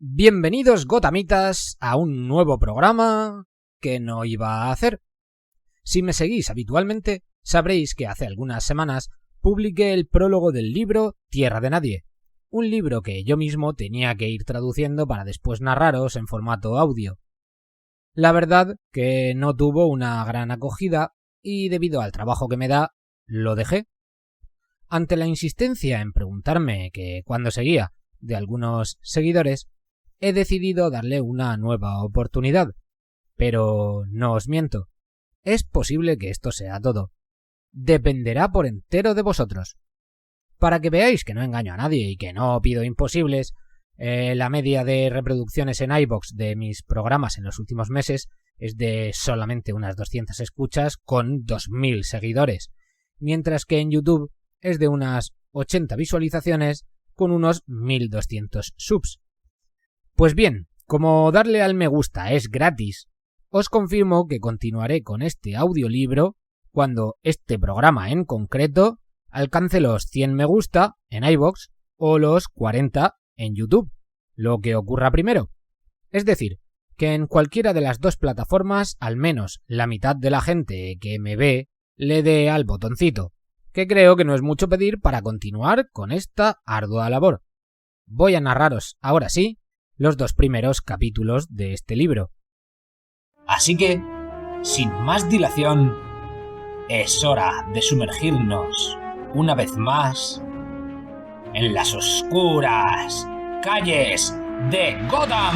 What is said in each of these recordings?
Bienvenidos gotamitas a un nuevo programa que no iba a hacer. Si me seguís habitualmente, sabréis que hace algunas semanas publiqué el prólogo del libro Tierra de Nadie, un libro que yo mismo tenía que ir traduciendo para después narraros en formato audio. La verdad que no tuvo una gran acogida y debido al trabajo que me da, lo dejé. Ante la insistencia en preguntarme que cuándo seguía de algunos seguidores, he decidido darle una nueva oportunidad. Pero no os miento, es posible que esto sea todo. Dependerá por entero de vosotros. Para que veáis que no engaño a nadie y que no pido imposibles, la media de reproducciones en iVoox de mis programas en los últimos meses es de solamente unas 200 escuchas con 2000 seguidores, mientras que en YouTube es de unas 80 visualizaciones con unos 1200 subs. Pues bien, como darle al me gusta es gratis, os confirmo que continuaré con este audiolibro cuando este programa en concreto alcance los 100 me gusta en iVoox o los 40 en YouTube, lo que ocurra primero. Es decir, que en cualquiera de las dos plataformas al menos la mitad de la gente que me ve le dé al botoncito, que creo que no es mucho pedir para continuar con esta ardua labor. Voy a narraros, ahora sí, los dos primeros capítulos de este libro. Así que, sin más dilación, es hora de sumergirnos, una vez más, en las oscuras calles de Gotham.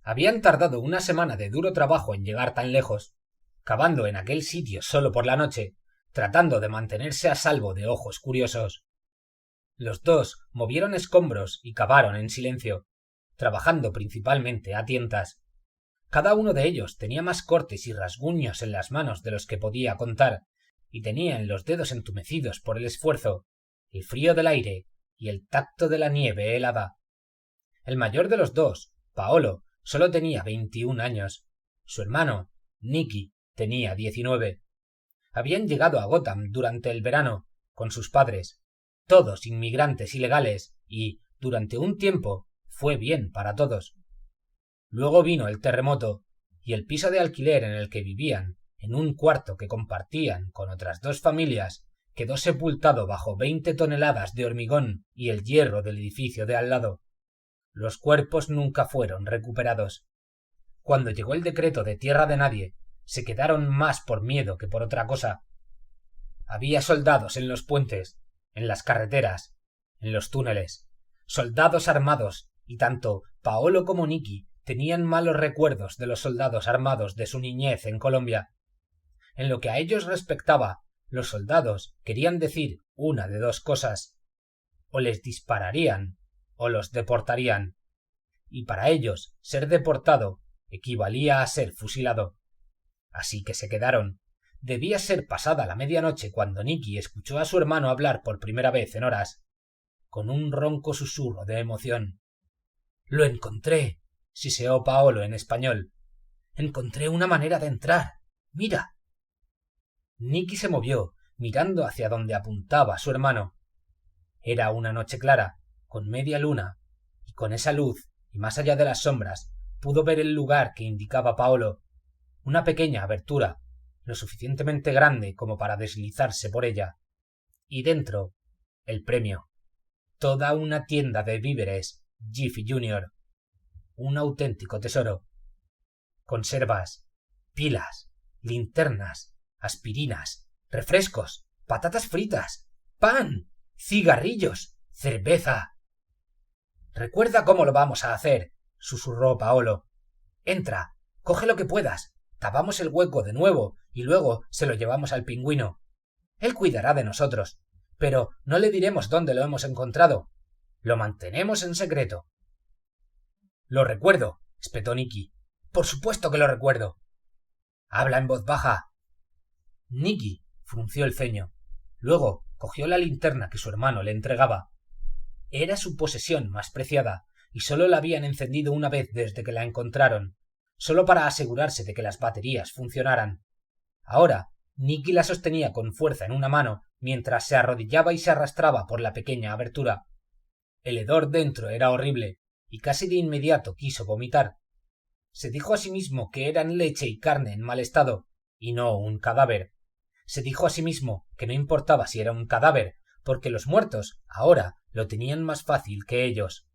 Habían tardado una semana de duro trabajo en llegar tan lejos, cavando en aquel sitio solo por la noche, tratando de mantenerse a salvo de ojos curiosos. Los dos movieron escombros y cavaron en silencio, trabajando principalmente a tientas. Cada uno de ellos tenía más cortes y rasguños en las manos de los que podía contar, y tenían los dedos entumecidos por el esfuerzo, el frío del aire y el tacto de la nieve helada. El mayor de los dos, Paolo, solo tenía 21 años. Su hermano, Nicky, tenía 19. Habían llegado a Gotham durante el verano, con sus padres, todos inmigrantes ilegales, y, durante un tiempo, fue bien para todos. Luego vino el terremoto, y el piso de alquiler en el que vivían, en un cuarto que compartían con otras dos familias, quedó sepultado bajo 20 toneladas de hormigón y el hierro del edificio de al lado. Los cuerpos nunca fueron recuperados. Cuando llegó el decreto de Tierra de Nadie, se quedaron más por miedo que por otra cosa. Había soldados en los puentes, en las carreteras, en los túneles, soldados armados, y tanto Paolo como Nicky tenían malos recuerdos de los soldados armados de su niñez en Colombia. En lo que a ellos respectaba, los soldados querían decir una de dos cosas: o les dispararían o los deportarían, y para ellos ser deportado equivalía a ser fusilado. Así que se quedaron. Debía ser pasada la medianoche cuando Nicky escuchó a su hermano hablar por primera vez en horas, con un ronco susurro de emoción. «Lo encontré», siseó Paolo en español. «Encontré una manera de entrar. Mira». Nicky se movió, mirando hacia donde apuntaba su hermano. Era una noche clara, con media luna, y con esa luz, y más allá de las sombras, pudo ver el lugar que indicaba Paolo, una pequeña abertura, lo suficientemente grande como para deslizarse por ella, y dentro, el premio, toda una tienda de víveres Jiffy Jr., un auténtico tesoro. Conservas, pilas, linternas, aspirinas, refrescos, patatas fritas, pan, cigarrillos, cerveza. «Recuerda cómo lo vamos a hacer», susurró Paolo. «Entra, coge lo que puedas, tapamos el hueco de nuevo y luego se lo llevamos al pingüino. Él cuidará de nosotros, pero no le diremos dónde lo hemos encontrado. Lo mantenemos en secreto». «Lo recuerdo», espetó Nicky. «Por supuesto que lo recuerdo». «Habla en voz baja». Nicky Frunció el ceño. Luego cogió la linterna que su hermano le entregaba. Era su posesión más preciada, y sólo la habían encendido una vez desde que la encontraron, sólo para asegurarse de que las baterías funcionaran. Ahora, Nicky la sostenía con fuerza en una mano, mientras se arrodillaba y se arrastraba por la pequeña abertura. El hedor dentro era horrible, y casi de inmediato quiso vomitar. Se dijo a sí mismo que eran leche y carne en mal estado, y no un cadáver. Se dijo a sí mismo que no importaba si era un cadáver, porque los muertos, ahora, lo tenían más fácil que ellos.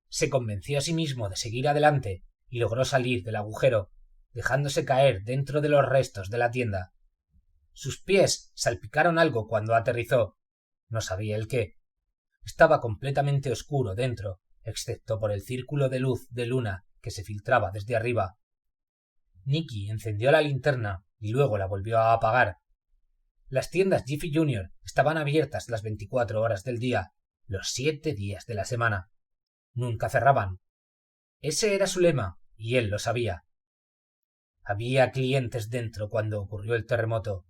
Se convenció a sí mismo de seguir adelante, y logró salir del agujero, dejándose caer dentro de los restos de la tienda. Sus pies salpicaron algo cuando aterrizó. No sabía el qué. Estaba completamente oscuro dentro, excepto por el círculo de luz de luna que se filtraba desde arriba. Nicky encendió la linterna y luego la volvió a apagar. Las tiendas Jiffy Jr. estaban abiertas las 24 horas del día, los 7 días de la semana. Nunca cerraban. Ese era su lema, y él lo sabía. Había clientes dentro cuando ocurrió el terremoto.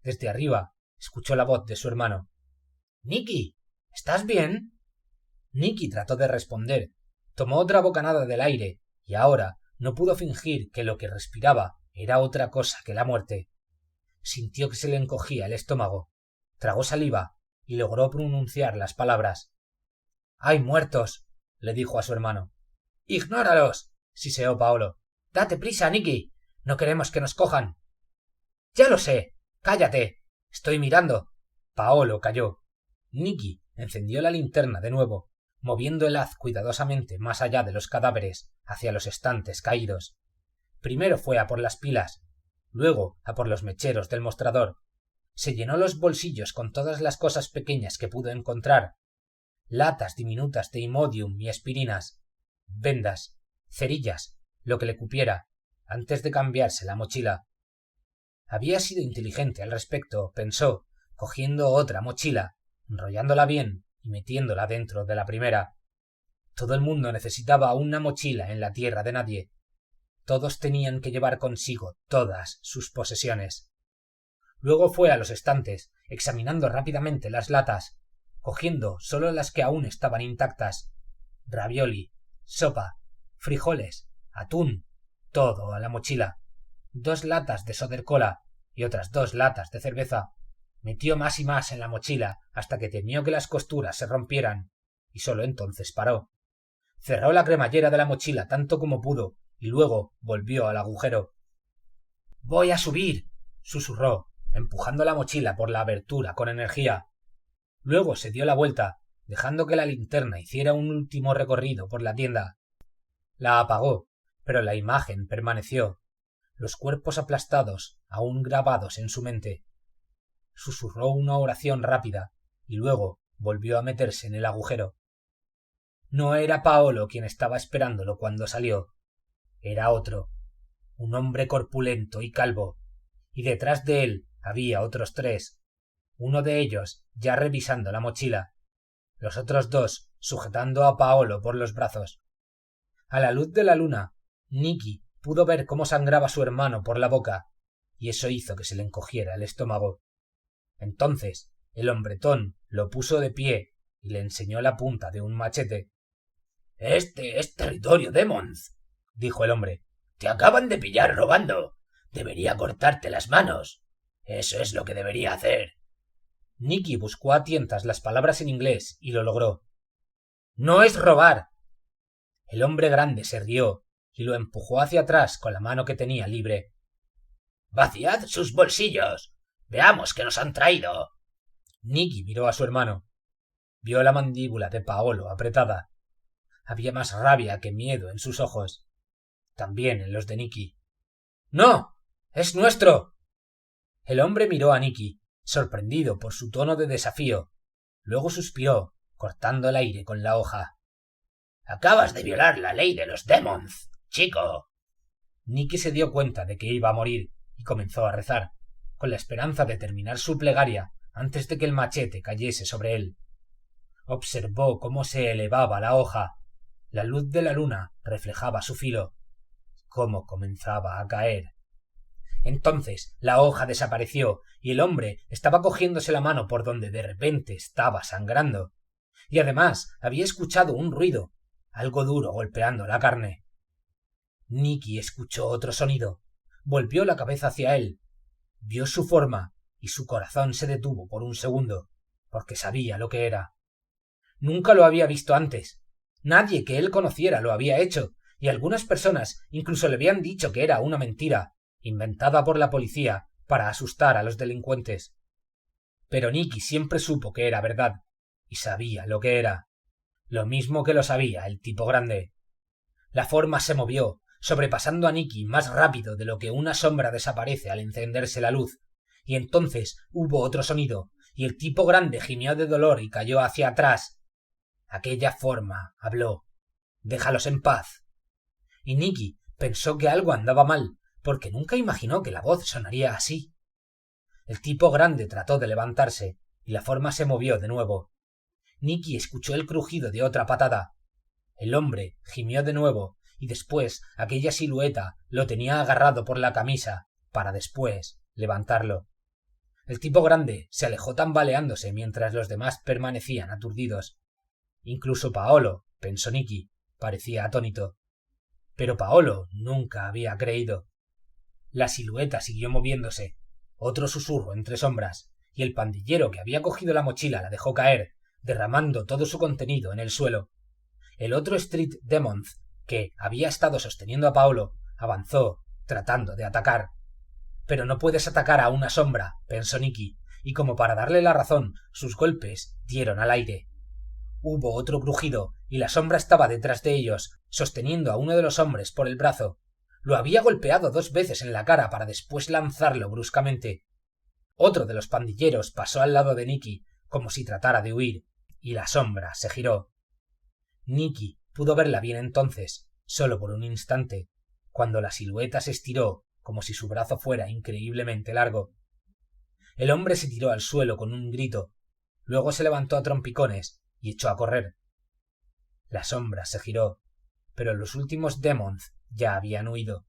Desde arriba escuchó la voz de su hermano. —Nicky, ¿estás bien? Nicky trató de responder. Tomó otra bocanada del aire, y ahora no pudo fingir que lo que respiraba era otra cosa que la muerte. Sintió que se le encogía el estómago. Tragó saliva y logró pronunciar las palabras. —¡Hay muertos! —le dijo a su hermano. —¡Ignóralos! —siseó Paolo. —Date prisa, Nicky. No queremos que nos cojan. —Ya lo sé. Cállate. Estoy mirando. Paolo calló. Nicky encendió la linterna de nuevo, moviendo el haz cuidadosamente más allá de los cadáveres, hacia los estantes caídos. Primero fue a por las pilas, luego a por los mecheros del mostrador. Se llenó los bolsillos con todas las cosas pequeñas que pudo encontrar. Latas diminutas de Imodium y aspirinas, vendas, cerillas, lo que le cupiera, antes de cambiarse la mochila. Había sido inteligente al respecto, pensó, cogiendo otra mochila, enrollándola bien y metiéndola dentro de la primera. Todo el mundo necesitaba una mochila en la tierra de nadie. Todos tenían que llevar consigo todas sus posesiones. Luego fue a los estantes, examinando rápidamente las latas, cogiendo solo las que aún estaban intactas. Ravioli, sopa, frijoles, atún, todo a la mochila. 2 latas de sodercola y otras 2 latas de cerveza. Metió más y más en la mochila hasta que temió que las costuras se rompieran, y sólo entonces paró. Cerró la cremallera de la mochila tanto como pudo y luego volvió al agujero. —Voy a subir —susurró, empujando la mochila por la abertura con energía. Luego se dio la vuelta, dejando que la linterna hiciera un último recorrido por la tienda. La apagó, pero la imagen permaneció, los cuerpos aplastados aún grabados en su mente. Susurró una oración rápida y luego volvió a meterse en el agujero. No era Paolo quien estaba esperándolo cuando salió. Era otro, un hombre corpulento y calvo, y detrás de él había otros 3, uno de ellos ya revisando la mochila, los otros 2 sujetando a Paolo por los brazos. A la luz de la luna, Nicky pudo ver cómo sangraba su hermano por la boca, y eso hizo que se le encogiera el estómago. Entonces el hombretón lo puso de pie y le enseñó la punta de un machete. —Este es territorio Demons —dijo el hombre—. Te acaban de pillar robando. Debería cortarte las manos. Eso es lo que debería hacer. Nicky buscó a tientas las palabras en inglés y lo logró. —¡No es robar! El hombre grande se rió y lo empujó hacia atrás con la mano que tenía libre. —¡Vaciad sus bolsillos! ¡Veamos qué nos han traído! Nicky miró a su hermano. Vio la mandíbula de Paolo apretada. Había más rabia que miedo en sus ojos. También en los de Nicky. —¡No! ¡Es nuestro! El hombre miró a Nicky, sorprendido por su tono de desafío. Luego suspiró, cortando el aire con la hoja. —Acabas de violar la ley de los Demons, chico. Nicky se dio cuenta de que iba a morir y comenzó a rezar, con la esperanza de terminar su plegaria antes de que el machete cayese sobre él. Observó cómo se elevaba la hoja. La luz de la luna reflejaba su filo. Cómo comenzaba a caer. Entonces la hoja desapareció y el hombre estaba cogiéndose la mano por donde de repente estaba sangrando. Y además había escuchado un ruido, algo duro golpeando la carne. Nicky escuchó otro sonido. Volvió la cabeza hacia él. Vio su forma y su corazón se detuvo por un segundo, porque sabía lo que era. Nunca lo había visto antes. Nadie que él conociera lo había hecho, y algunas personas incluso le habían dicho que era una mentira, inventada por la policía para asustar a los delincuentes. Pero Nicky siempre supo que era verdad, y sabía lo que era. Lo mismo que lo sabía el tipo grande. La forma se movió, sobrepasando a Nicky más rápido de lo que una sombra desaparece al encenderse la luz, y entonces hubo otro sonido, y el tipo grande gimió de dolor y cayó hacia atrás. Aquella forma habló. «Déjalos en paz». Y Nicky pensó que algo andaba mal, porque nunca imaginó que la voz sonaría así. El tipo grande trató de levantarse, y la forma se movió de nuevo. Nicky escuchó el crujido de otra patada. El hombre gimió de nuevo, y después aquella silueta lo tenía agarrado por la camisa, para después levantarlo. El tipo grande se alejó tambaleándose mientras los demás permanecían aturdidos. Incluso Paolo, pensó Nicky, parecía atónito. Pero Paolo nunca había creído. La silueta siguió moviéndose. Otro susurro entre sombras, y el pandillero que había cogido la mochila la dejó caer, derramando todo su contenido en el suelo. El otro Street Demon, que había estado sosteniendo a Paolo, avanzó, tratando de atacar. Pero no puedes atacar a una sombra, pensó Nicky, y como para darle la razón, sus golpes dieron al aire. Hubo otro crujido, y la sombra estaba detrás de ellos, sosteniendo a uno de los hombres por el brazo. Lo había golpeado 2 veces en la cara para después lanzarlo bruscamente. Otro de los pandilleros pasó al lado de Nicky, como si tratara de huir, y la sombra se giró. Nicky pudo verla bien entonces, solo por un instante, cuando la silueta se estiró como si su brazo fuera increíblemente largo. El hombre se tiró al suelo con un grito, luego se levantó a trompicones y echó a correr. La sombra se giró, pero los últimos Demons ya habían huido.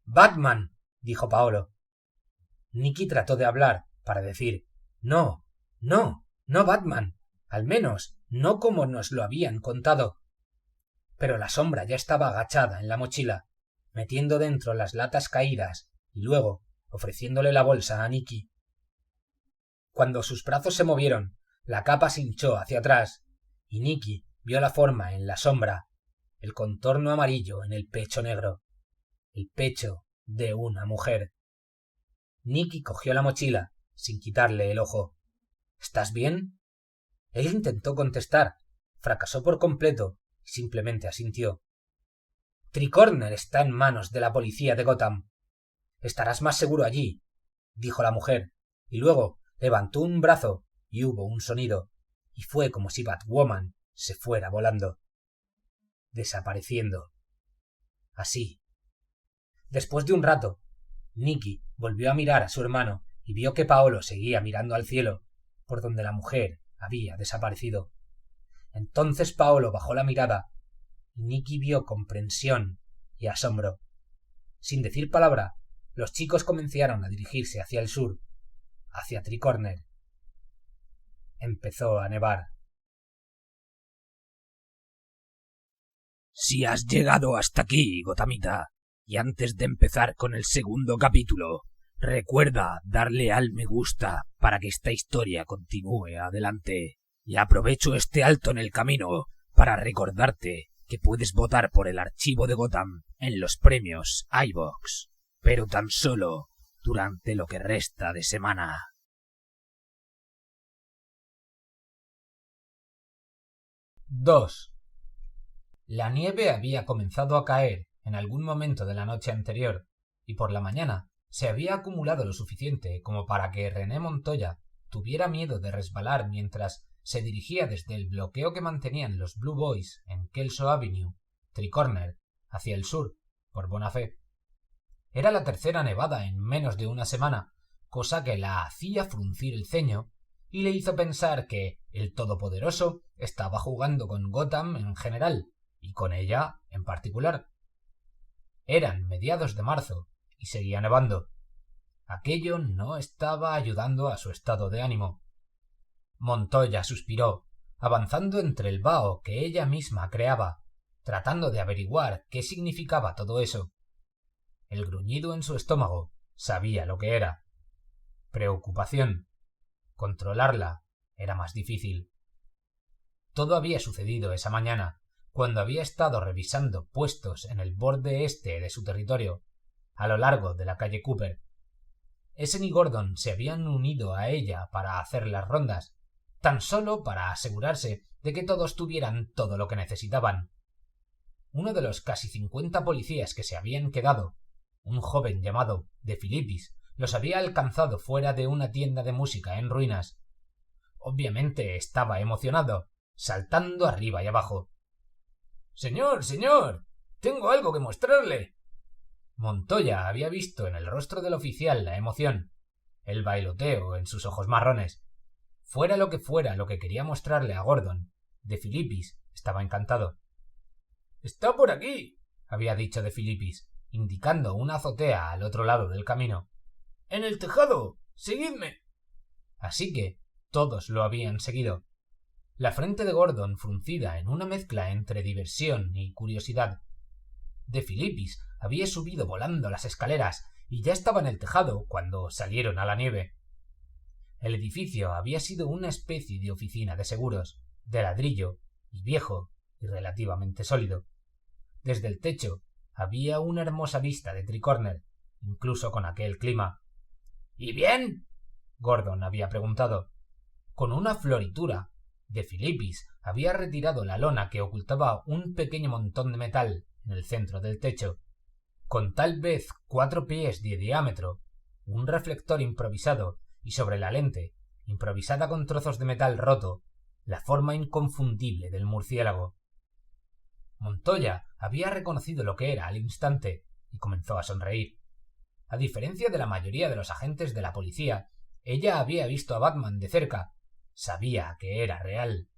«¡Batman!», dijo Paolo. Nicky trató de hablar para decir «No, no, no Batman, al menos no como nos lo habían contado». Pero la sombra ya estaba agachada en la mochila, metiendo dentro las latas caídas y luego ofreciéndole la bolsa a Nicky. Cuando sus brazos se movieron, la capa se hinchó hacia atrás y Nicky vio la forma en la sombra, el contorno amarillo en el pecho negro, el pecho de una mujer. Nicky cogió la mochila sin quitarle el ojo. «¿Estás bien?». Él intentó contestar, fracasó por completo y simplemente asintió. «Tricorner está en manos de la policía de Gotham. Estarás más seguro allí», dijo la mujer, y luego levantó un brazo y hubo un sonido, y fue como si Batwoman se fuera volando, desapareciendo. Así. Después de un rato, Nicky volvió a mirar a su hermano y vio que Paolo seguía mirando al cielo, por donde la mujer había desaparecido. Entonces Paolo bajó la mirada y Nicky vio comprensión y asombro. Sin decir palabra, los chicos comenzaron a dirigirse hacia el sur, hacia Tricorner. Empezó a nevar. Si has llegado hasta aquí, Gothamita, y antes de empezar con el segundo capítulo, recuerda darle al me gusta para que esta historia continúe adelante. Y aprovecho este alto en el camino para recordarte que puedes votar por el archivo de Gotham en los premios iVoox, pero tan solo durante lo que resta de semana. —2. La nieve había comenzado a caer en algún momento de la noche anterior, y por la mañana se había acumulado lo suficiente como para que René Montoya tuviera miedo de resbalar mientras se dirigía desde el bloqueo que mantenían los Blue Boys en Kelso Avenue, Tricorner, hacia el sur, por Bonafé. Era la tercera nevada en menos de una semana, cosa que la hacía fruncir el ceño y le hizo pensar que el Todopoderoso estaba jugando con Gotham en general y con ella en particular. Eran mediados de marzo y y seguía nevando. Aquello no estaba ayudando a su estado de ánimo. Montoya suspiró, avanzando entre el vaho que ella misma creaba, tratando de averiguar qué significaba todo eso. El gruñido en su estómago sabía lo que era. Preocupación. Controlarla era más difícil. Todo había sucedido esa mañana, cuando había estado revisando puestos en el borde este de su territorio, a lo largo de la calle Cooper. Essen y Gordon se habían unido a ella para hacer las rondas, tan solo para asegurarse de que todos tuvieran todo lo que necesitaban. Uno de los casi 50 policías que se habían quedado, un joven llamado De Philippis, los había alcanzado fuera de una tienda de música en ruinas. Obviamente estaba emocionado, saltando arriba y abajo. «¡Señor, señor! ¡Tengo algo que mostrarle!» Montoya había visto en el rostro del oficial la emoción, el bailoteo en sus ojos marrones. Fuera lo que quería mostrarle a Gordon, De Philippis estaba encantado. «¡Está por aquí!» había dicho De Philippis, indicando una azotea al otro lado del camino. «¡En el tejado! ¡Seguidme!» Así que todos lo habían seguido. La frente de Gordon fruncida en una mezcla entre diversión y curiosidad. De Philippis había subido volando las escaleras y ya estaba en el tejado cuando salieron a la nieve. El edificio había sido una especie de oficina de seguros, de ladrillo, y viejo, y relativamente sólido. Desde el techo había una hermosa vista de Tricorner, incluso con aquel clima. «¿Y bien?», Gordon había preguntado. Con una floritura, De Philippis había retirado la lona que ocultaba un pequeño montón de metal en el centro del techo. Con tal vez 4 pies de diámetro, un reflector improvisado y sobre la lente, improvisada con trozos de metal roto, la forma inconfundible del murciélago. Montoya había reconocido lo que era al instante y comenzó a sonreír. A diferencia de la mayoría de los agentes de la policía, ella había visto a Batman de cerca, sabía que era real,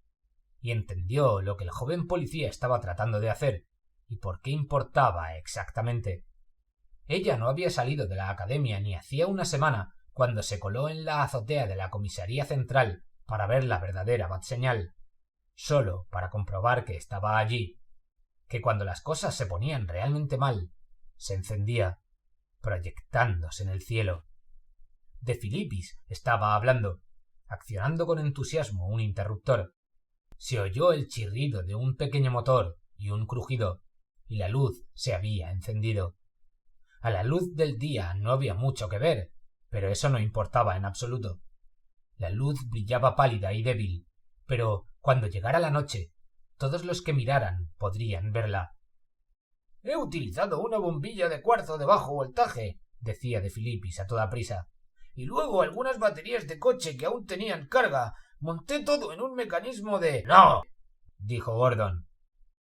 y entendió lo que el joven policía estaba tratando de hacer y por qué importaba exactamente. Ella no había salido de la academia ni hacía una semana cuando se coló en la azotea de la comisaría central para ver la verdadera batseñal, solo para comprobar que estaba allí, que cuando las cosas se ponían realmente mal, se encendía, proyectándose en el cielo. De Philippis estaba hablando, accionando con entusiasmo un interruptor. Se oyó el chirrido de un pequeño motor y un crujido, y la luz se había encendido. A la luz del día no había mucho que ver, pero eso no importaba en absoluto. La luz brillaba pálida y débil, pero cuando llegara la noche, todos los que miraran podrían verla. «He utilizado una bombilla de cuarzo de bajo voltaje», decía De Philippis a toda prisa, «y luego algunas baterías de coche que aún tenían carga. Monté todo en un mecanismo de...» «¡No!», dijo Gordon,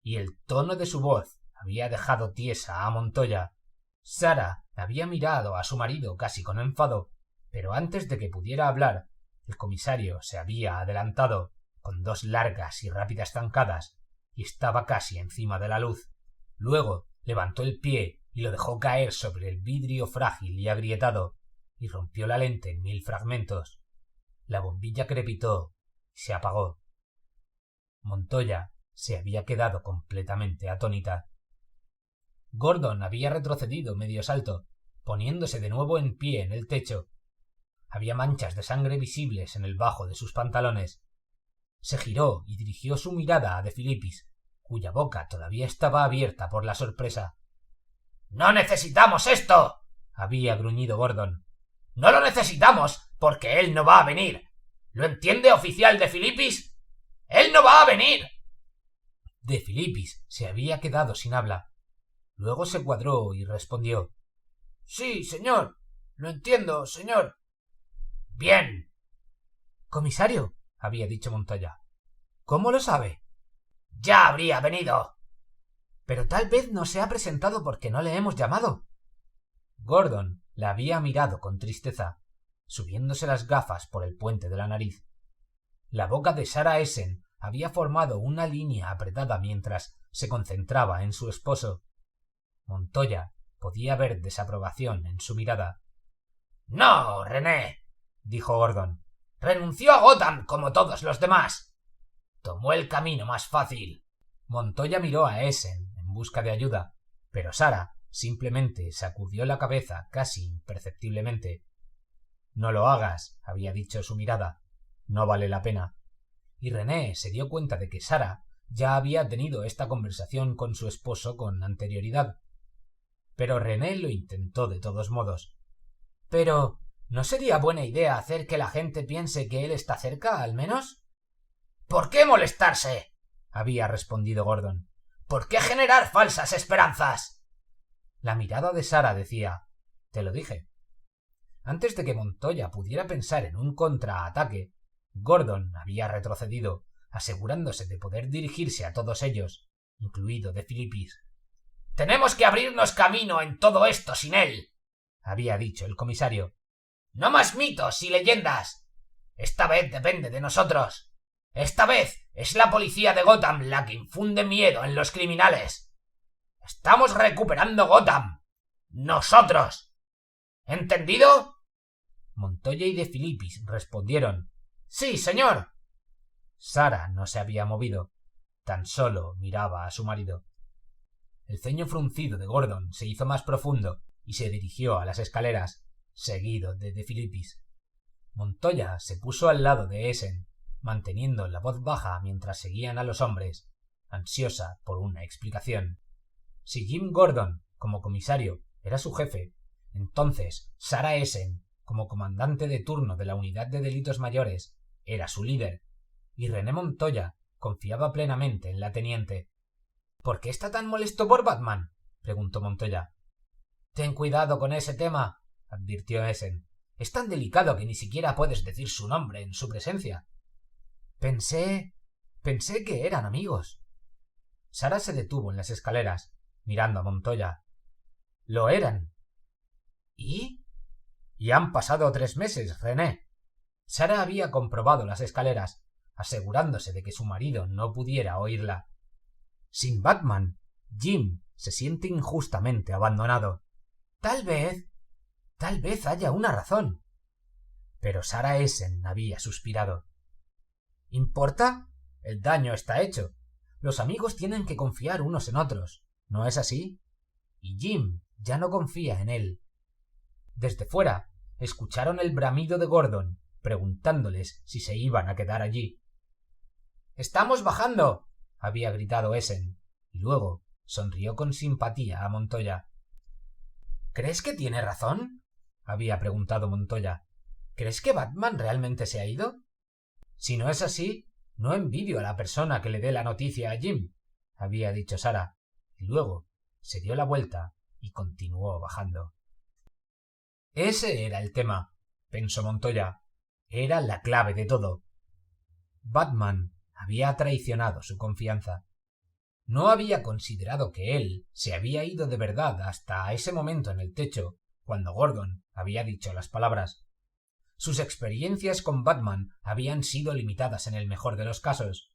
y el tono de su voz había dejado tiesa a Montoya. Sara había mirado a su marido casi con enfado, pero antes de que pudiera hablar, el comisario se había adelantado, con 2 largas y rápidas zancadas, y estaba casi encima de la luz. Luego levantó el pie y lo dejó caer sobre el vidrio frágil y agrietado, y rompió la lente en 1000 fragmentos. La bombilla crepitó y se apagó. Montoya se había quedado completamente atónita. Gordon había retrocedido medio salto, poniéndose de nuevo en pie en el techo. Había manchas de sangre visibles en el bajo de sus pantalones. Se giró y dirigió su mirada a De Philippis, cuya boca todavía estaba abierta por la sorpresa. «¡No necesitamos esto!», había gruñido Gordon. «¡No lo necesitamos porque él no va a venir! ¿Lo entiende, oficial De Philippis? ¡Él no va a venir!». De Philippis se había quedado sin habla. Luego se cuadró y respondió: «Sí, señor. Lo entiendo, señor». «Bien». «Comisario», había dicho Montoya, «¿cómo lo sabe?». «Ya habría venido». «Pero tal vez no se ha presentado porque no le hemos llamado». Gordon la había mirado con tristeza, subiéndose las gafas por el puente de la nariz. La boca de Sarah Essen había formado una línea apretada mientras se concentraba en su esposo. Montoya podía ver desaprobación en su mirada. —No, René —dijo Gordon—, renunció a Gotham como todos los demás. Tomó el camino más fácil. Montoya miró a Essen en busca de ayuda, pero Sarah simplemente sacudió la cabeza casi imperceptiblemente. —No lo hagas —había dicho su mirada—, no vale la pena. Y René se dio cuenta de que Sarah ya había tenido esta conversación con su esposo con anterioridad. Pero René lo intentó de todos modos. —Pero ¿no sería buena idea hacer que la gente piense que él está cerca, al menos? —¿Por qué molestarse? —había respondido Gordon—. ¿Por qué generar falsas esperanzas? La mirada de Sarah decía: —Te lo dije. Antes de que Montoya pudiera pensar en un contraataque, Gordon había retrocedido, asegurándose de poder dirigirse a todos ellos, incluido de Philippis. —Tenemos que abrirnos camino en todo esto sin él —había dicho el comisario—. No más mitos y leyendas. Esta vez depende de nosotros. Esta vez es la policía de Gotham la que infunde miedo en los criminales. Estamos recuperando Gotham. Nosotros. ¿Entendido? Montoya y de Philippis respondieron: —Sí, señor. Sarah no se había movido. Tan solo miraba a su marido. El ceño fruncido de Gordon se hizo más profundo y se dirigió a las escaleras, seguido de Philippis. Montoya se puso al lado de Essen, manteniendo la voz baja mientras seguían a los hombres, ansiosa por una explicación. Si Jim Gordon, como comisario, era su jefe, entonces Sarah Essen, como comandante de turno de la unidad de delitos mayores, era su líder, y René Montoya confiaba plenamente en la teniente. —¿Por qué está tan molesto por Batman? —preguntó Montoya. —Ten cuidado con ese tema —advirtió Essen—. Es tan delicado que ni siquiera puedes decir su nombre en su presencia. Pensé que eran amigos. Sarah se detuvo en las escaleras, mirando a Montoya. —Lo eran. —¿Y? —Y han pasado 3 meses, René. Sarah había comprobado las escaleras, asegurándose de que su marido no pudiera oírla. Sin Batman, Jim se siente injustamente abandonado. Tal vez haya una razón. Pero Sarah Essen había suspirado. —¿Importa? El daño está hecho. Los amigos tienen que confiar unos en otros, ¿no es así? Y Jim ya no confía en él. Desde fuera escucharon el bramido de Gordon, preguntándoles si se iban a quedar allí. —¡Estamos bajando! —había gritado Essen, y luego sonrió con simpatía a Montoya. —¿Crees que tiene razón? —había preguntado Montoya. ¿Crees que Batman realmente se ha ido? Si no es así, no envidio a la persona que le dé la noticia a Jim —había dicho Sarah, y luego se dio la vuelta y continuó bajando. Ese era el tema, pensó Montoya. Era la clave de todo. Batman había traicionado su confianza. No había considerado que él se había ido de verdad hasta ese momento en el techo, cuando Gordon había dicho las palabras. Sus experiencias con Batman habían sido limitadas en el mejor de los casos.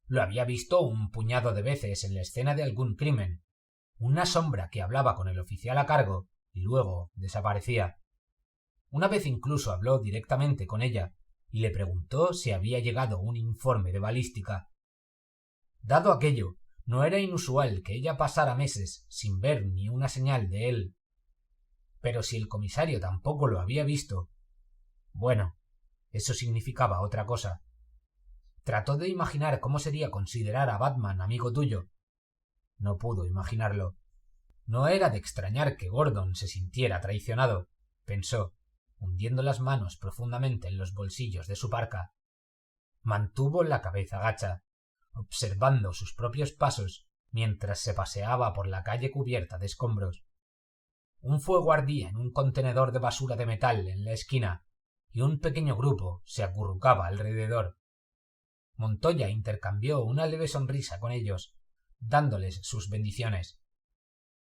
Lo había visto un puñado de veces en la escena de algún crimen, una sombra que hablaba con el oficial a cargo y luego desaparecía. Una vez incluso habló directamente con ella y le preguntó si había llegado un informe de balística. Dado aquello, no era inusual que ella pasara meses sin ver ni una señal de él. Pero si el comisario tampoco lo había visto, bueno, eso significaba otra cosa. Trató de imaginar cómo sería considerar a Batman amigo tuyo. No pudo imaginarlo. No era de extrañar que Gordon se sintiera traicionado, pensó, hundiendo las manos profundamente en los bolsillos de su parka. Mantuvo la cabeza gacha, observando sus propios pasos mientras se paseaba por la calle cubierta de escombros. Un fuego ardía en un contenedor de basura de metal en la esquina y un pequeño grupo se acurrucaba alrededor. Montoya intercambió una leve sonrisa con ellos, dándoles sus bendiciones.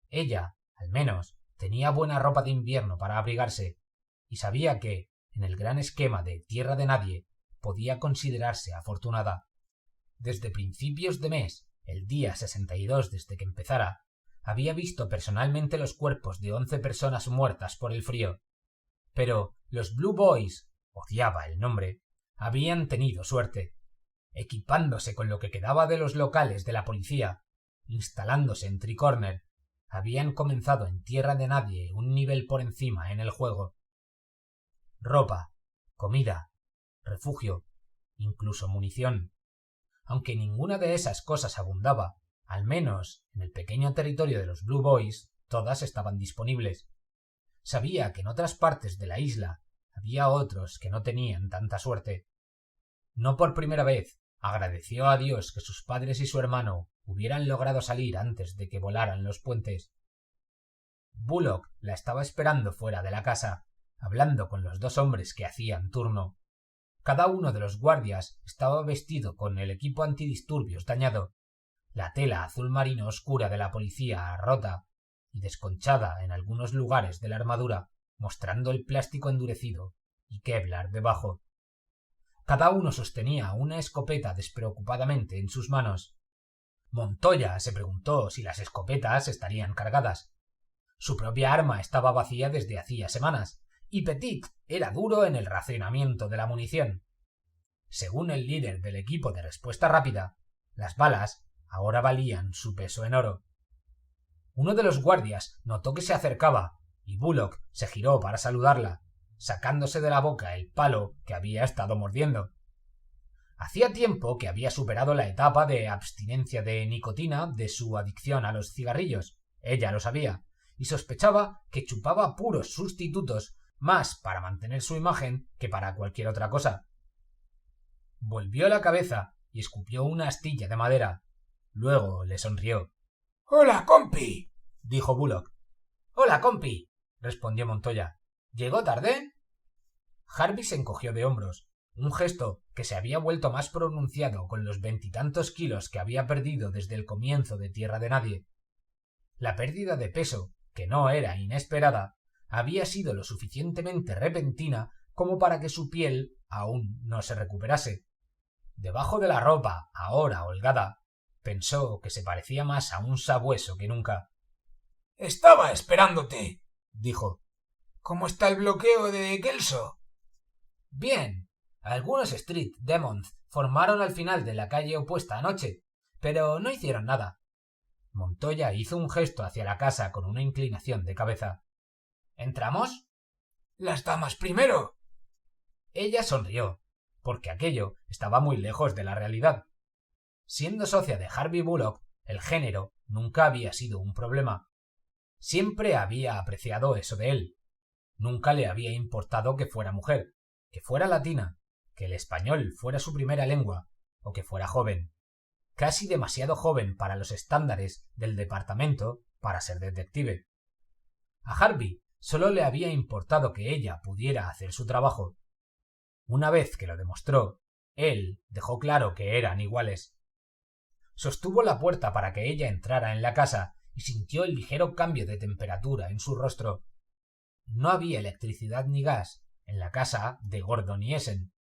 Ella, al menos, tenía buena ropa de invierno para abrigarse, y sabía que, en el gran esquema de tierra de nadie, podía considerarse afortunada. Desde principios de mes, el día 62 desde que empezara, había visto personalmente los cuerpos de 11 personas muertas por el frío. Pero los Blue Boys, odiaba el nombre, habían tenido suerte. Equipándose con lo que quedaba de los locales de la policía, instalándose en Tricorner, habían comenzado en tierra de nadie un nivel por encima en el juego. Ropa, comida, refugio, incluso munición. Aunque ninguna de esas cosas abundaba, al menos en el pequeño territorio de los Blue Boys, todas estaban disponibles. Sabía que en otras partes de la isla había otros que no tenían tanta suerte. No por primera vez agradeció a Dios que sus padres y su hermano hubieran logrado salir antes de que volaran los puentes. Bullock la estaba esperando fuera de la casa, hablando con los 2 hombres que hacían turno. Cada uno de los guardias estaba vestido con el equipo antidisturbios dañado, la tela azul marino oscura de la policía rota y desconchada en algunos lugares de la armadura, mostrando el plástico endurecido y Kevlar debajo. Cada uno sostenía una escopeta despreocupadamente en sus manos. Montoya se preguntó si las escopetas estarían cargadas. Su propia arma estaba vacía desde hacía semanas, y Petit era duro en el racionamiento de la munición. Según el líder del equipo de respuesta rápida, las balas ahora valían su peso en oro. Uno de los guardias notó que se acercaba, y Bullock se giró para saludarla, sacándose de la boca el palo que había estado mordiendo. Hacía tiempo que había superado la etapa de abstinencia de nicotina de su adicción a los cigarrillos. Ella lo sabía, y sospechaba que chupaba puros sustitutos más para mantener su imagen que para cualquier otra cosa. Volvió la cabeza y escupió una astilla de madera. Luego le sonrió. —¡Hola, compi! —dijo Bullock. —Hola, compi —respondió Montoya—. ¿Llegó tarde? Harvey se encogió de hombros, un gesto que se había vuelto más pronunciado con los 20 y tantos kilos que había perdido desde el comienzo de Tierra de Nadie. La pérdida de peso, que no era inesperada, había sido lo suficientemente repentina como para que su piel aún no se recuperase. Debajo de la ropa, ahora holgada, pensó que se parecía más a un sabueso que nunca. —Estaba esperándote —dijo—. ¿Cómo está el bloqueo de Kelso? —Bien. Algunos Street Demons formaron al final de la calle opuesta anoche, pero no hicieron nada. Montoya hizo un gesto hacia la casa con una inclinación de cabeza. —¿Entramos? —Las damas primero. Ella sonrió, porque aquello estaba muy lejos de la realidad. Siendo socia de Harvey Bullock, el género nunca había sido un problema. Siempre había apreciado eso de él. Nunca le había importado que fuera mujer, que fuera latina, que el español fuera su primera lengua, o que fuera joven. Casi demasiado joven para los estándares del departamento para ser detective. A Harvey solo le había importado que ella pudiera hacer su trabajo. Una vez que lo demostró, él dejó claro que eran iguales. Sostuvo la puerta para que ella entrara en la casa y sintió el ligero cambio de temperatura en su rostro. No había electricidad ni gas en la casa de Gordon y Essen.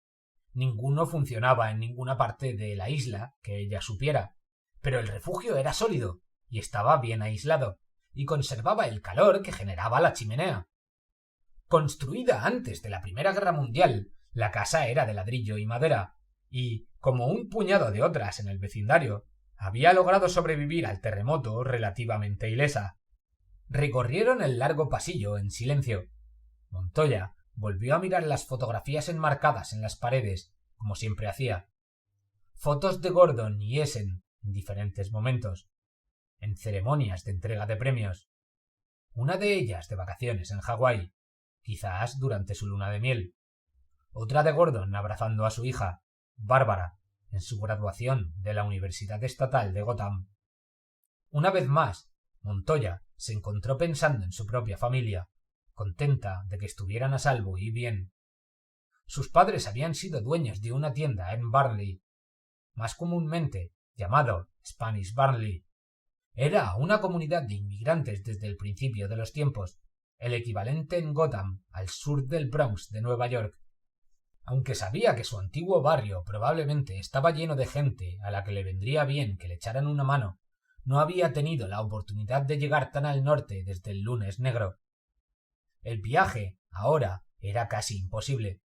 Ninguno funcionaba en ninguna parte de la isla que ella supiera, pero el refugio era sólido y estaba bien aislado, y conservaba el calor que generaba la chimenea. Construida antes de la Primera Guerra Mundial, la casa era de ladrillo y madera, y, como un puñado de otras en el vecindario, había logrado sobrevivir al terremoto relativamente ilesa. Recorrieron el largo pasillo en silencio. Montoya volvió a mirar las fotografías enmarcadas en las paredes, como siempre hacía. Fotos de Gordon y Essen en diferentes momentos, en ceremonias de entrega de premios. Una de ellas de vacaciones en Hawái, quizás durante su luna de miel. Otra de Gordon abrazando a su hija, Bárbara, en su graduación de la Universidad Estatal de Gotham. Una vez más, Montoya se encontró pensando en su propia familia, contenta de que estuvieran a salvo y bien. Sus padres habían sido dueños de una tienda en Burnley, más comúnmente llamado Spanish Burnley. Era una comunidad de inmigrantes desde el principio de los tiempos, el equivalente en Gotham al sur del Bronx de Nueva York. Aunque sabía que su antiguo barrio probablemente estaba lleno de gente a la que le vendría bien que le echaran una mano, no había tenido la oportunidad de llegar tan al norte desde el lunes negro. El viaje, ahora, era casi imposible.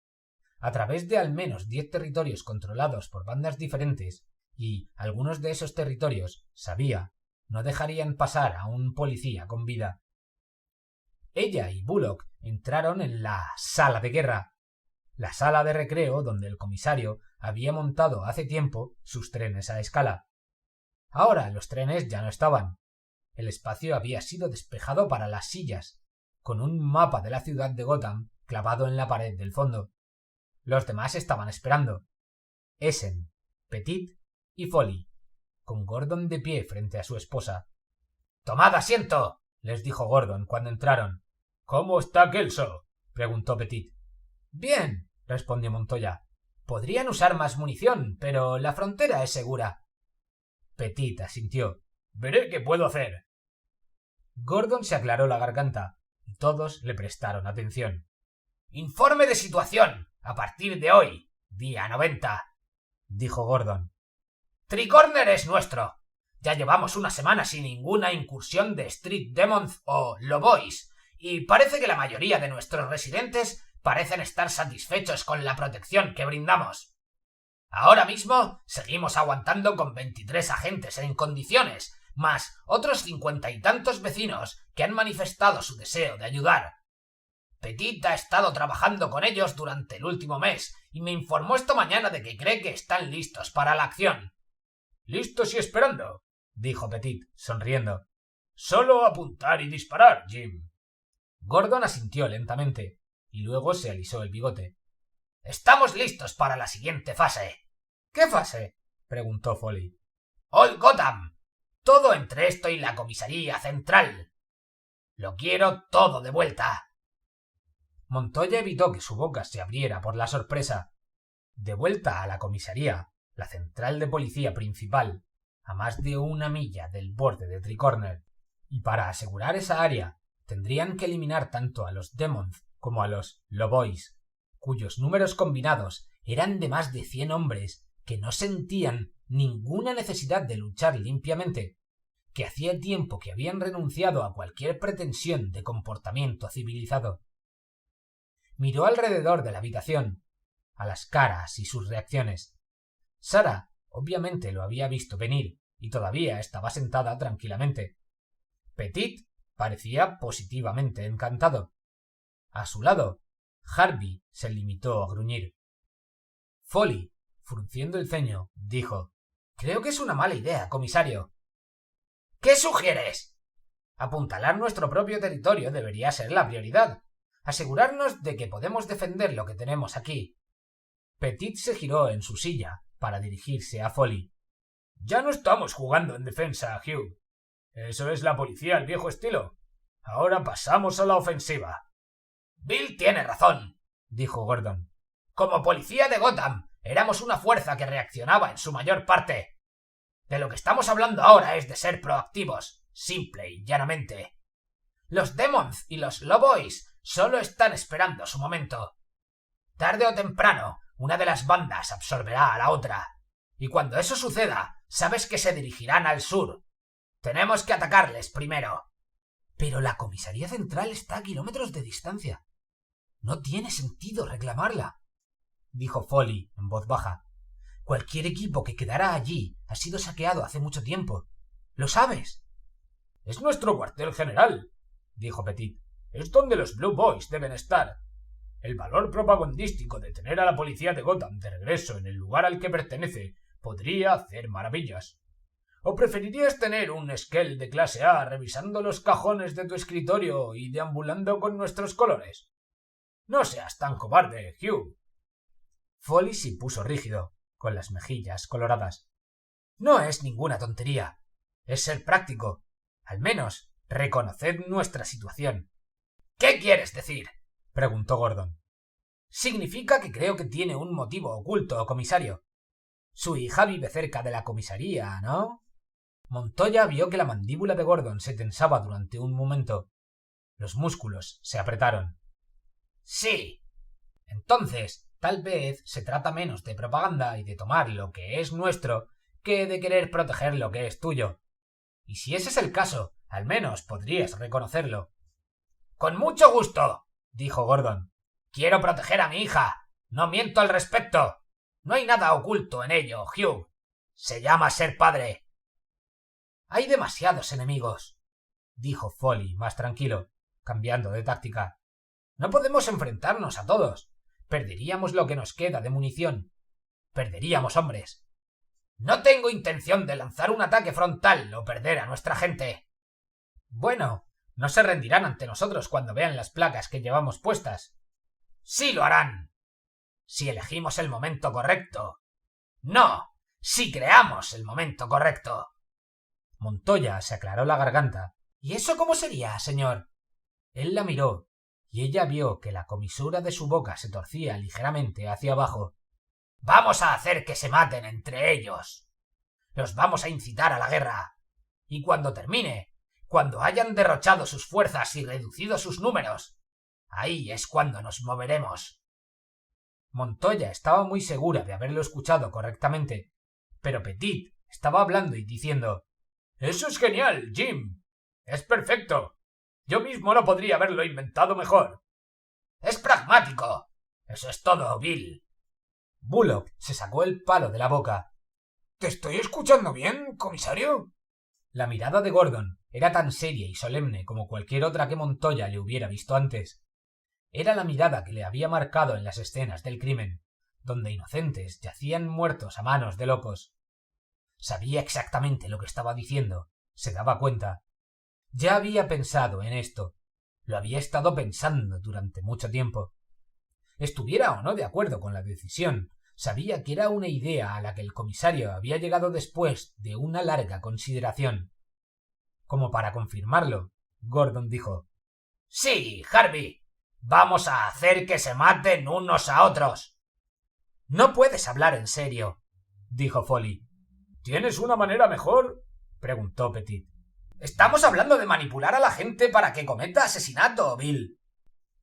A través de al menos 10 territorios controlados por bandas diferentes, y algunos de esos territorios, sabía, no dejarían pasar a un policía con vida. Ella y Bullock entraron en la sala de guerra, la sala de recreo donde el comisario había montado hace tiempo sus trenes a escala. Ahora los trenes ya no estaban. El espacio había sido despejado para las sillas, con un mapa de la ciudad de Gotham clavado en la pared del fondo. Los demás estaban esperando. Essen, Petit y Foley, con Gordon de pie frente a su esposa. «¡Tomad asiento!», les dijo Gordon cuando entraron. «¿Cómo está Kelso?», preguntó Petit. «Bien», respondió Montoya. «Podrían usar más munición, pero la frontera es segura». Petit asintió. «Veré qué puedo hacer». Gordon se aclaró la garganta y todos le prestaron atención. «Informe de situación a partir de hoy, día 90», dijo Gordon. «Tricorner es nuestro. Ya llevamos una semana sin ninguna incursión de Street Demons o Lobois, y parece que la mayoría de nuestros residentes parecen estar satisfechos con la protección que brindamos. Ahora mismo seguimos aguantando con 23 agentes en condiciones, más otros 50 y tantos vecinos que han manifestado su deseo de ayudar. Petit ha estado trabajando con ellos durante el último mes y me informó esta mañana de que cree que están listos para la acción». «Listos y esperando», dijo Petit, sonriendo. «Solo apuntar y disparar, Jim». Gordon asintió lentamente y luego se alisó el bigote. «Estamos listos para la siguiente fase». «¿Qué fase?», preguntó Foley. «Old Gotham. Todo entre esto y la comisaría central. Lo quiero todo de vuelta». Montoya evitó que su boca se abriera por la sorpresa. De vuelta a la comisaría, la central de policía principal, a más de 1 milla del borde de Tricorner, y para asegurar esa área tendrían que eliminar tanto a los Demons como a los Lobois, cuyos números combinados eran de más de 100 hombres que no sentían ninguna necesidad de luchar limpiamente, que hacía tiempo que habían renunciado a cualquier pretensión de comportamiento civilizado. Miró alrededor de la habitación, a las caras y sus reacciones. Sarah obviamente lo había visto venir y todavía estaba sentada tranquilamente. Petit parecía positivamente encantado. A su lado, Harvey se limitó a gruñir. Foley, frunciendo el ceño, dijo: «Creo que es una mala idea, comisario». «¿Qué sugieres?». «Apuntalar nuestro propio territorio debería ser la prioridad. Asegurarnos de que podemos defender lo que tenemos aquí». Petit se giró en su silla para dirigirse a Foley. «Ya no estamos jugando en defensa, Hugh. Eso es la policía al viejo estilo. Ahora pasamos a la ofensiva». «Bill tiene razón», dijo Gordon. «Como policía de Gotham, éramos una fuerza que reaccionaba en su mayor parte. De lo que estamos hablando ahora es de ser proactivos, simple y llanamente. Los Demons y los Lobois solo están esperando su momento. Tarde o temprano, una de las bandas absorberá a la otra, y cuando eso suceda, sabes que se dirigirán al sur. Tenemos que atacarles primero». «Pero la comisaría central está a kilómetros de distancia. No tiene sentido reclamarla», dijo Foley en voz baja. «Cualquier equipo que quedara allí ha sido saqueado hace mucho tiempo. ¿Lo sabes?» «Es nuestro cuartel general», dijo Petit. «Es donde los Blue Boys deben estar. El valor propagandístico de tener a la policía de Gotham de regreso en el lugar al que pertenece podría hacer maravillas. ¿O preferirías tener un Skell de clase A revisando los cajones de tu escritorio y deambulando con nuestros colores? No seas tan cobarde, Hugh». Foley se puso rígido, con las mejillas coloradas. «No es ninguna tontería. Es ser práctico. Al menos, reconocer nuestra situación». «¿Qué quieres decir?», preguntó Gordon. «Significa que creo que tiene un motivo oculto, comisario. Su hija vive cerca de la comisaría, ¿no?» Montoya vio que la mandíbula de Gordon se tensaba durante un momento. Los músculos se apretaron. «Sí. Entonces, tal vez se trata menos de propaganda y de tomar lo que es nuestro que de querer proteger lo que es tuyo. y si ese es el caso, al menos podrías reconocerlo. Con mucho gusto, dijo Gordon. Quiero proteger a mi hija. No miento al respecto. No hay nada oculto en ello, Hugh. Se llama ser padre. Hay demasiados enemigos, dijo Foley más tranquilo, cambiando de táctica. No podemos enfrentarnos a todos. Perderíamos lo que nos queda de munición. Perderíamos hombres. No tengo intención de lanzar un ataque frontal o perder a nuestra gente. Bueno, no se rendirán ante nosotros cuando vean las placas que llevamos puestas. Sí lo harán. Si elegimos el momento correcto. No, si creamos el momento correcto. Montoya se aclaró la garganta. ¿Y eso cómo sería, señor? Él la miró, y ella vio que la comisura de su boca se torcía ligeramente hacia abajo. Vamos a hacer que se maten entre ellos. Los vamos a incitar a la guerra. Y cuando termine, cuando hayan derrochado sus fuerzas y reducido sus números, ahí es cuando nos moveremos. Montoya estaba muy segura de haberlo escuchado correctamente, pero Petit estaba hablando y diciendo: «Eso es genial, Jim. Es perfecto. Yo mismo no podría haberlo inventado mejor. Es pragmático. Eso es todo, Bill». Bullock se sacó el palo de la boca. ¿Te estoy escuchando bien, comisario? La mirada de Gordon era tan seria y solemne como cualquier otra que Montoya le hubiera visto antes. Era la mirada que le había marcado en las escenas del crimen, donde inocentes yacían muertos a manos de locos. Sabía exactamente lo que estaba diciendo, se daba cuenta. Ya había pensado en esto. Lo había estado pensando durante mucho tiempo. Estuviera o no de acuerdo con la decisión, sabía que era una idea a la que el comisario había llegado después de una larga consideración. Como para confirmarlo, Gordon dijo: «Sí, Harvey, vamos a hacer que se maten unos a otros». «No puedes hablar en serio», dijo Foley. «¿Tienes una manera mejor?», preguntó Petit. «Estamos hablando de manipular a la gente para que cometa asesinato, Bill».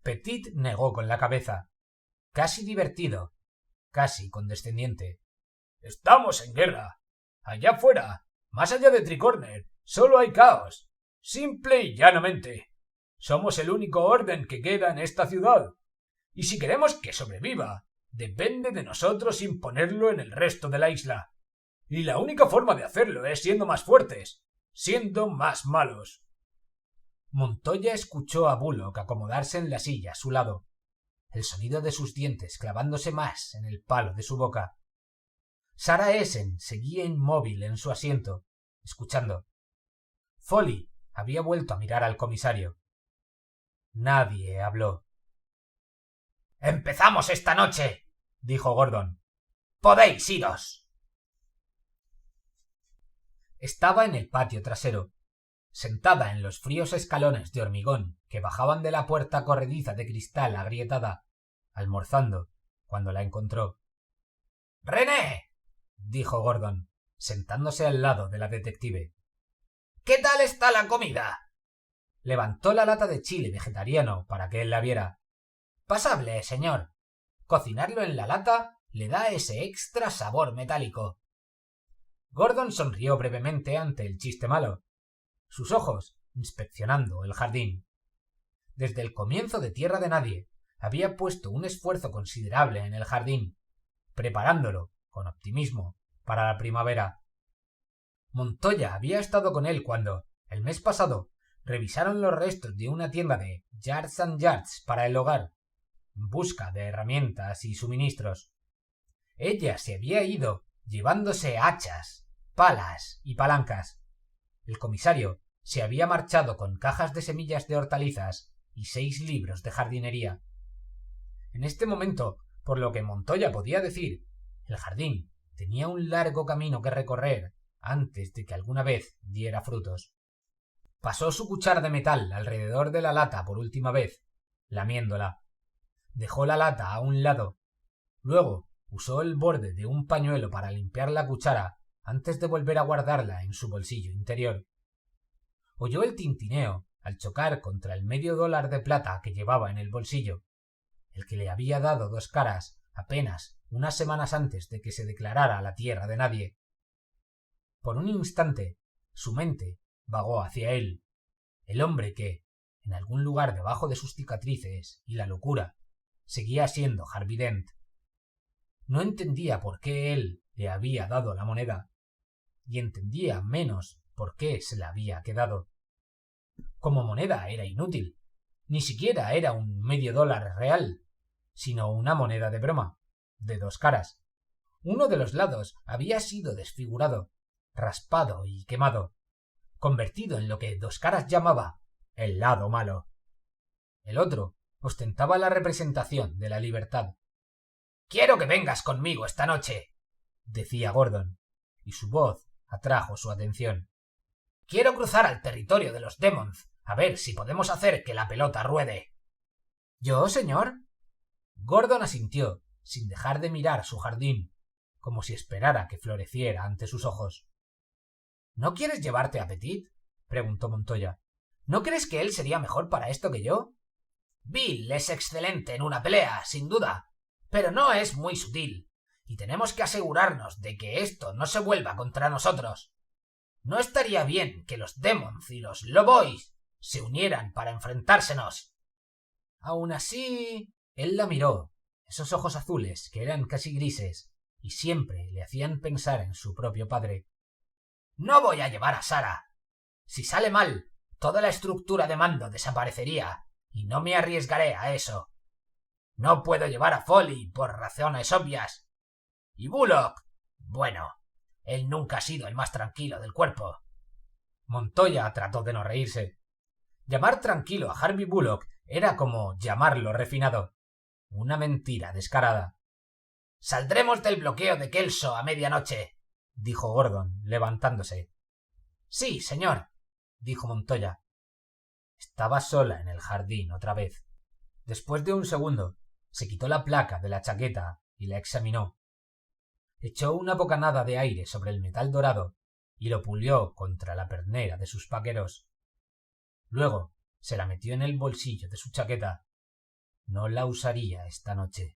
Petit negó con la cabeza, casi divertido, casi condescendiente. «Estamos en guerra. Allá afuera, más allá de Tricorner, solo hay caos. Simple y llanamente. Somos el único orden que queda en esta ciudad. Y si queremos que sobreviva, depende de nosotros imponerlo en el resto de la isla. Y la única forma de hacerlo es siendo más fuertes, siendo más malos». Montoya escuchó a Bullock acomodarse en la silla a su lado, el sonido de sus dientes clavándose más en el palo de su boca. Sarah Essen seguía inmóvil en su asiento, escuchando. Foley había vuelto a mirar al comisario. Nadie habló. «Empezamos esta noche», dijo Gordon. «Podéis iros». Estaba en el patio trasero, sentada en los fríos escalones de hormigón que bajaban de la puerta corrediza de cristal agrietada, almorzando, cuando la encontró. «René», dijo Gordon, sentándose al lado de la detective. «¿Qué tal está la comida?» Levantó la lata de chile vegetariano para que él la viera. «Pasable, señor. Cocinarlo en la lata le da ese extra sabor metálico». Gordon sonrió brevemente ante el chiste malo, sus ojos inspeccionando el jardín. Desde el comienzo de Tierra de Nadie había puesto un esfuerzo considerable en el jardín, preparándolo, con optimismo, para la primavera. Montoya había estado con él cuando, el mes pasado, revisaron los restos de una tienda de Yards and Yards para el hogar, en busca de herramientas y suministros. Ella se había ido llevándose hachas, palas y palancas. El comisario se había marchado con cajas de semillas de hortalizas y 6 libros de jardinería. En este momento, por lo que Montoya podía decir, el jardín tenía un largo camino que recorrer antes de que alguna vez diera frutos. Pasó su cuchara de metal alrededor de la lata por última vez, lamiéndola. Dejó la lata a un lado. Luego usó el borde de un pañuelo para limpiar la cuchara antes de volver a guardarla en su bolsillo interior. Oyó el tintineo al chocar contra el $medio de plata que llevaba en el bolsillo, el que le había dado 2 caras apenas unas semanas antes de que se declarara la Tierra de Nadie. Por un instante, su mente vagó hacia él, el hombre que, en algún lugar debajo de sus cicatrices y la locura, seguía siendo Harvey Dent. No entendía por qué él le había dado la moneda, y entendía menos por qué se la había quedado. Como moneda era inútil, ni siquiera era un $0,5 real, sino una moneda de broma, de 2 caras. Uno de los lados había sido desfigurado, raspado y quemado, convertido en lo que 2 caras llamaba el lado malo. El otro ostentaba la representación de la libertad. «Quiero que vengas conmigo esta noche», decía Gordon, y su voz atrajo su atención. «Quiero cruzar al territorio de los Demons, a ver si podemos hacer que la pelota ruede». «¿Yo, señor?» Gordon asintió, sin dejar de mirar su jardín, como si esperara que floreciera ante sus ojos. ¿No quieres llevarte a Petit?, preguntó Montoya. ¿No crees que él sería mejor para esto que yo? Bill es excelente en una pelea, sin duda, pero no es muy sutil, y tenemos que asegurarnos de que esto no se vuelva contra nosotros. ¿No estaría bien que los Demons y los Lowboys se unieran para enfrentársenos? Aún así, él la miró, esos ojos azules que eran casi grises y siempre le hacían pensar en su propio padre. No voy a llevar a Sarah. Si sale mal, toda la estructura de mando desaparecería y no me arriesgaré a eso. No puedo llevar a Foley por razones obvias. Y Bullock, bueno, él nunca ha sido el más tranquilo del cuerpo. Montoya trató de no reírse. Llamar tranquilo a Harvey Bullock era como llamarlo refinado. Una mentira descarada. Saldremos del bloqueo de Kelso a medianoche, dijo Gordon, levantándose. Sí, señor, dijo Montoya. Estaba sola en el jardín otra vez. Después de un segundo, se quitó la placa de la chaqueta y la examinó. Echó una bocanada de aire sobre el metal dorado y lo pulió contra la pernera de sus vaqueros. Luego se la metió en el bolsillo de su chaqueta. No la usaría esta noche.